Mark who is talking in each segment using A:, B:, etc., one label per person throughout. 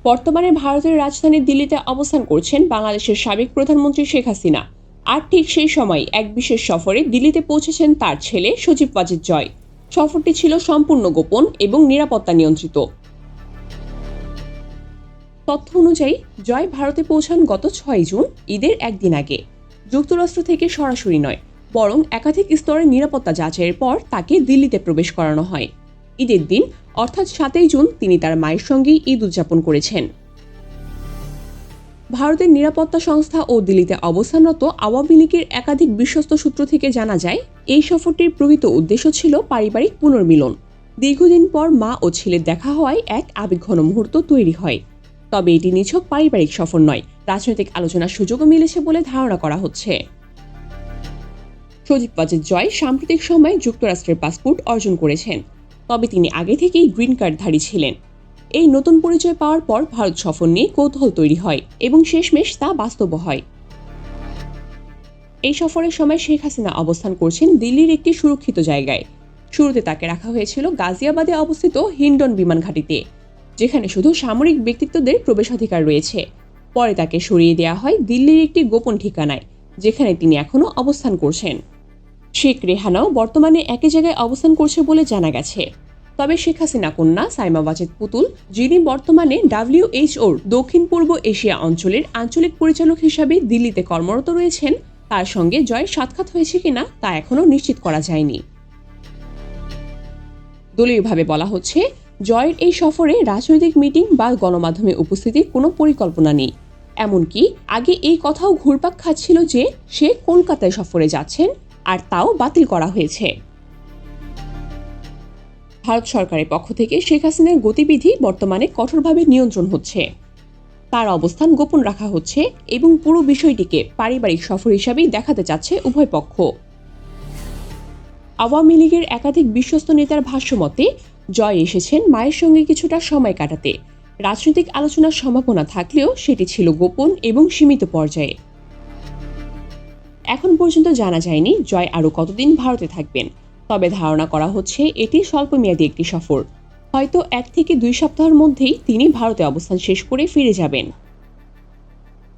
A: বর্তমানে ভারতের রাজধানী দিল্লিতে অবস্থান করছেন বাংলাদেশের সাবেক প্রধানমন্ত্রী শেখ হাসিনা। আর ঠিক সেই সময় এক বিশেষ সফরে দিল্লিতে পৌঁছেছেন তার ছেলে সজীব ওয়াজেদ জয়। সফরটি ছিল সম্পূর্ণ গোপন এবং নিরাপত্তা নিয়ন্ত্রিত। তথ্য অনুযায়ী জয় ভারতে পৌঁছান গত 6 জুন, ঈদের একদিন আগে। যুক্তরাষ্ট্র থেকে সরাসরি নয়, বরং একাধিক স্তরের নিরাপত্তা যাচাইয়ের পর তাকে দিল্লিতে প্রবেশ করানো হয়। ঈদের দিন অর্থাৎ 7 জুন তিনি তার মায়ের সঙ্গেই ঈদ উদযাপন করেছেন। ভারতের নিরাপত্তা সংস্থা ও দিল্লিতে অবস্থানরত আওয়ামী লীগের একাধিক বিশ্বস্ত সূত্র থেকে জানা যায়, এই সফরটির প্রকৃত উদ্দেশ্য ছিল পারিবারিক পুনর্মিলন। দীর্ঘদিন পর মা ও ছেলের দেখা হওয়ায় এক আবেগঘন মুহূর্ত তৈরি হয়। তবে এটি নিছক পারিবারিক সফর নয়, রাজনৈতিক আলোচনার সুযোগও মিলেছে বলে ধারণা করা হচ্ছে। সজীব ওয়াজেদ জয় সাম্প্রতিক সময়ে যুক্তরাষ্ট্রের পাসপোর্ট অর্জন করেছেন, তবে তিনি আগে থেকেই গ্রিন কার্ডধারী ছিলেন। এই নতুন পরিচয় পাওয়ার পর ভারত সফর নিয়ে কৌতূহল তৈরি হয় এবং শেষমেশ তা বাস্তব হয়। এই সফরের সময় শেখ হাসিনা অবস্থান করছেন দিল্লির একটি সুরক্ষিত জায়গায়। শুরুতে তাকে রাখা হয়েছিল গাজিয়াবাদে অবস্থিত হিন্ডন বিমান ঘাঁটিতে, যেখানে শুধু সামরিক ব্যক্তিত্বদের প্রবেশাধিকার রয়েছে। পরে তাকে সরিয়ে দেওয়া হয় দিল্লির একটি গোপন ঠিকানায়, যেখানে তিনি এখনও অবস্থান করছেন। শেখ রেহানাও বর্তমানে একই জায়গায় অবস্থান করছে বলে জানা গেছে। তবে শেখ হাসিনা কন্যা সাইমা ওয়াজেদ পুতুল, যিনি বর্তমানে WHOর দক্ষিণ পূর্ব এশিয়া অঞ্চলের আঞ্চলিক পরিচালক হিসাবে দিল্লিতে কর্মরত রয়েছেন, তার সঙ্গে জয়ের সাক্ষাৎ হয়েছে কিনা তা এখনও নিশ্চিত করা যায়নি। দলীয়ভাবে বলা হচ্ছে, জয়ের এই সফরে রাজনৈতিক মিটিং বা গণমাধ্যমে উপস্থিতির কোনো পরিকল্পনা নেই। এমনকি আগে এই কথাও ঘুরপাক খাচ্ছিল যে সে কলকাতায় সফরে যাচ্ছেন, আর তাও বাতিল করা হয়েছে। ভারত সরকারের পক্ষ থেকে শেখ হাসিনার গতিবিধি বর্তমানে কঠোরভাবে নিয়ন্ত্রণ হচ্ছে। তার অবস্থান গোপন রাখা হচ্ছে এবং পুরো বিষয়টিকে পারিবারিক সফর হিসাবেই দেখাতে চাচ্ছে উভয় পক্ষ। আওয়ামী লীগের একাধিক বিশ্বস্ত নেতার ভাষ্যমতে, জয় এসেছেন মায়ের সঙ্গে কিছুটা সময় কাটাতে। রাজনৈতিক আলোচনার সম্ভাবনা থাকলেও সেটি ছিল গোপন এবং সীমিত পর্যায়ে। এখন পর্যন্ত জানা যায়নি জয় আরও কতদিন ভারতে থাকবেন, তবে ধারণা করা হচ্ছে এটি স্বল্পমেয়াদী একটি সফর। হয়তো 1 থেকে 2 সপ্তাহের মধ্যেই তিনি ভারতে অবস্থান শেষ করে ফিরে যাবেন।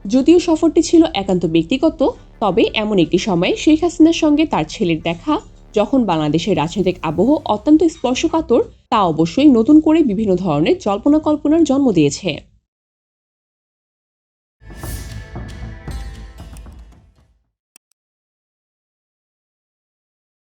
A: যদিও সফরটি ছিল একান্ত ব্যক্তিগত, তবে এমন একটি সময়ে শেখ হাসিনার সঙ্গে তার ছেলের দেখা, যখন বাংলাদেশের রাজনৈতিক আবহ অত্যন্ত স্পর্শকাতর, তা অবশ্যই নতুন করে বিভিন্ন ধরনের জল্পনা কল্পনার জন্ম দিয়েছে।